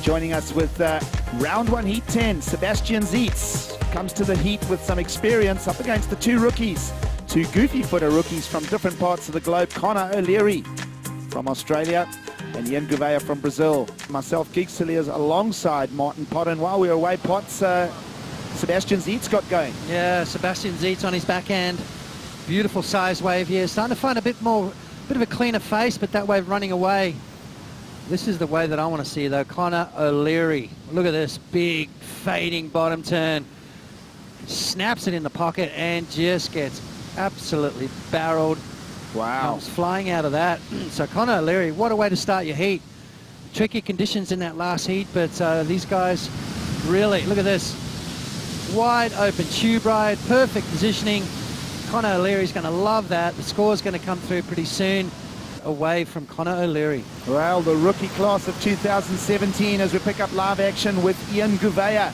Joining us with round one, heat 10, Sebastian Zietz comes to the heat with some experience up against the two rookies, two goofy footer rookies from different parts of the globe, Connor O'Leary from Australia and Ian Gouveia from Brazil. Myself, Geek Cilliers, alongside Martin Potter, and while we were away, Potts, Sebastian Zietz got going. Yeah, Sebastian Zietz on his backhand. Beautiful size wave here. Starting to find a bit of a cleaner face, but that wave running away. This is the wave that I want to see though. Connor O'Leary. Look at this big fading bottom turn. Snaps it in the pocket and just gets absolutely barreled. Wow. Comes flying out of that. So Connor O'Leary, what a way to start your heat. Tricky conditions in that last heat, but these guys really, look at this. Wide open tube ride, perfect positioning. Connor O'Leary's going to love that. The score's going to come through pretty soon. Away from Connor O'Leary. Well, the rookie class of 2017 as we pick up live action with Ian Gouveia.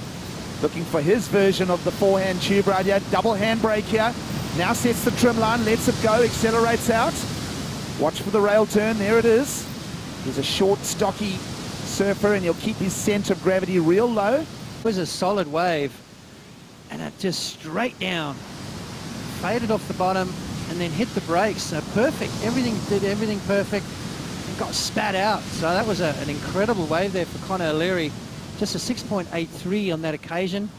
Looking for his version of the forehand tube ride here. Double handbrake here. Now sets the trim line, lets it go, accelerates out. Watch for the rail turn, there it is. He's a short, stocky surfer and he'll keep his center of gravity real low. It was a solid wave and it just straight down. Faded off the bottom and then hit the brakes. So perfect, did everything perfect and got spat out. So that was an incredible wave there for Connor O'Leary. Just a 6.83 on that occasion.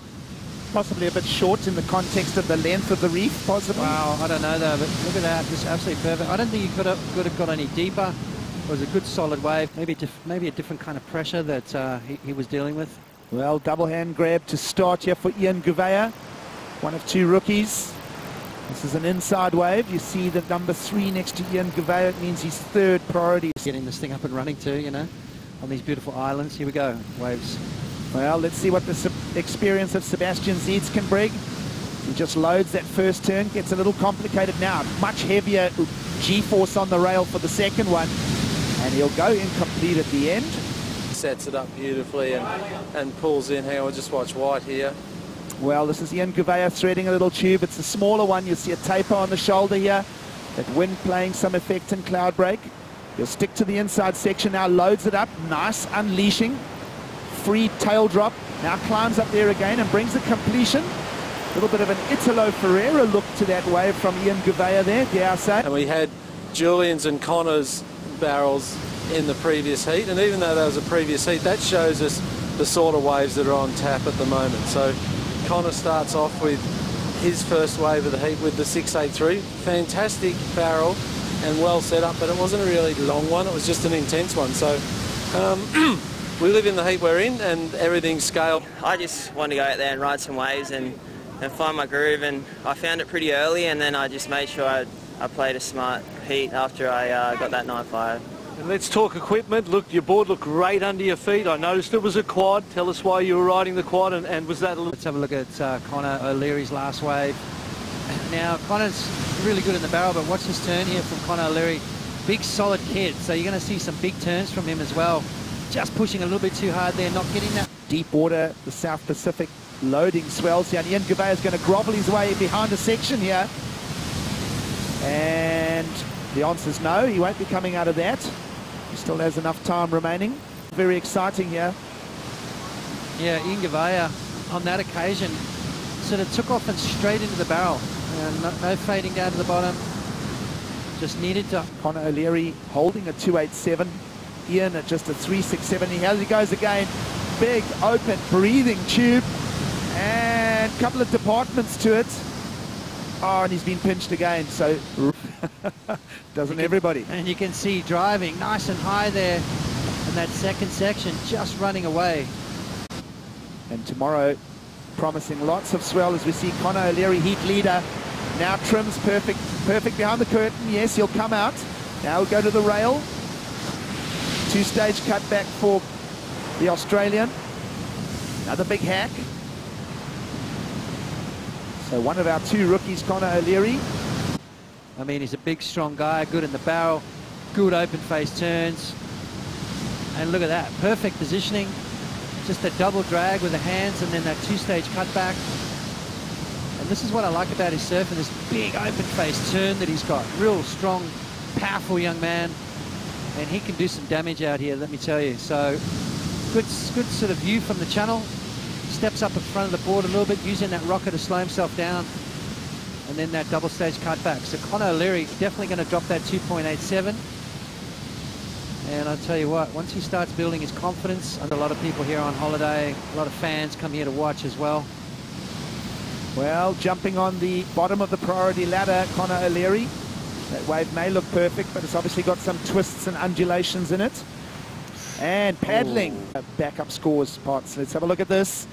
Possibly a bit short in the context of the length of the reef, possibly. Wow, I don't know though, but look at that, just absolutely perfect. I don't think he could have got any deeper. It was a good solid wave, maybe a different kind of pressure that he was dealing with. Well, double hand grab to start here for Ian Gouveia, one of two rookies. This is an inside wave. You see the number 3 next to Ian Gouveia. It means he's third priority. Getting this thing up and running too, you know, on these beautiful islands. Here we go, waves. Well, let's see what the experience of Sebastian Zietz can bring. He just loads that first turn, gets a little complicated now. Much heavier G-force on the rail for the second one. And he'll go incomplete at the end. Sets it up beautifully and pulls in. Hang on, we'll just watch white here. Well, this is Ian Gouveia threading a little tube. It's a smaller one. You'll see a taper on the shoulder here. That wind playing some effect in cloud break. He'll stick to the inside section now, loads it up. Nice unleashing. Free tail drop. Now climbs up there again and brings a completion. A little bit of an Italo Ferreira look to that wave from Ian Gouveia there, dare I say. And we had Julian's and Connor's barrels in the previous heat. And even though that was a previous heat, that shows us the sort of waves that are on tap at the moment. So Connor starts off with his first wave of the heat with the 683. Fantastic barrel and well set up, but it wasn't a really long one. It was just an intense one. So we live in the heat we're in and everything's scaled. I just wanted to go out there and ride some waves and find my groove, and I found it pretty early, and then I just made sure I played a smart heat after I got that 9.5. And let's talk equipment. Look, your board looked great under your feet. I noticed it was a quad. Tell us why you were riding the quad, and was that a... Let's have a look at Connor O'Leary's last wave. Now, Connor's really good in the barrel, but watch this turn here from Connor O'Leary. Big, solid kid, so you're going to see some big turns from him as well. Just pushing a little bit too hard there, not getting that. Deep water, the South Pacific loading swells here. And Ian Gouveia is going to grovel his way behind a section here. And the answer is no, he won't be coming out of that. He still has enough time remaining. Very exciting here. Yeah, Ian Gouveia on that occasion sort of took off and straight into the barrel. No fading down to the bottom. Just needed to. Connor O'Leary holding a 287. Ian at just a 367. Here he goes again. Big, open, breathing tube. And a couple of departments to it. Oh, and he's been pinched again. So doesn't everybody? And you can see driving nice and high there in that second section, just running away. And tomorrow, promising lots of swell as we see Connor O'Leary, heat leader. Now trims perfect behind the curtain. Yes, he'll come out. Now we'll go to the rail. Two-stage cutback for the Australian. Another big hack. So one of our two rookies, Connor O'Leary. I mean, he's a big, strong guy, good in the barrel, good open face turns. And look at that, perfect positioning. Just a double drag with the hands and then that two-stage cutback. And this is what I like about his surf, and this big open face turn that he's got. Real strong, powerful young man. And he can do some damage out here, let me tell you. So Good sort of view from the channel. Steps up in front of the board a little bit, using that rocker to slow himself down. And then that double stage cutback. So Conor O'Leary definitely going to drop that 2.87. And I'll tell you what, once he starts building his confidence, and a lot of people here on holiday, a lot of fans come here to watch as well. Well, jumping on the bottom of the priority ladder, Conor O'Leary. That wave may look perfect, but it's obviously got some twists and undulations in it. And paddling. Backup scores parts. Let's have a look at this.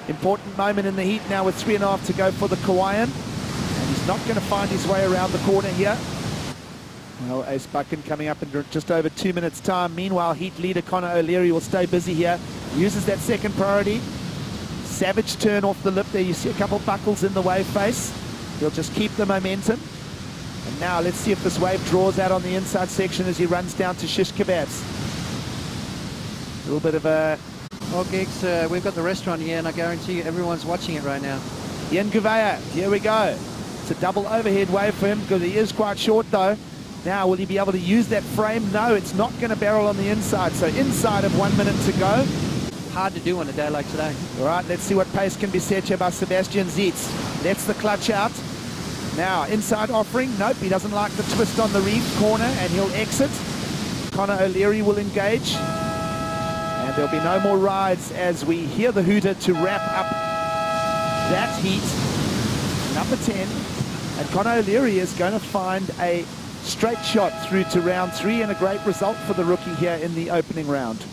Important moment in the heat now with 3.5 to go for the Kauaian. And he's not going to find his way around the corner here. Well, Ace Buchan coming up in just over 2 minutes' time. Meanwhile, heat leader Conor O'Leary will stay busy here. Uses that second priority. Savage turn off the lip there. You see a couple buckles in the wave face. He'll just keep the momentum. And now let's see if this wave draws out on the inside section as he runs down to Shish Kebabs. A little bit of a... Well, Gigs, we've got the restaurant here, and I guarantee you everyone's watching it right now. Ian Gouveia, here we go. It's a double overhead wave for him because he is quite short though. Now, will he be able to use that frame? No, it's not going to barrel on the inside. So inside of 1 minute to go. Hard to do on a day like today. All right, let's see what pace can be set here by Sebastian Zietz. Lets the clutch out. Now, inside offering. Nope, he doesn't like the twist on the reef corner, and he'll exit. Conor O'Leary will engage. And there'll be no more rides as we hear the hooter to wrap up that heat. Number 10. And Conor O'Leary is going to find a straight shot through to round 3 and a great result for the rookie here in the opening round.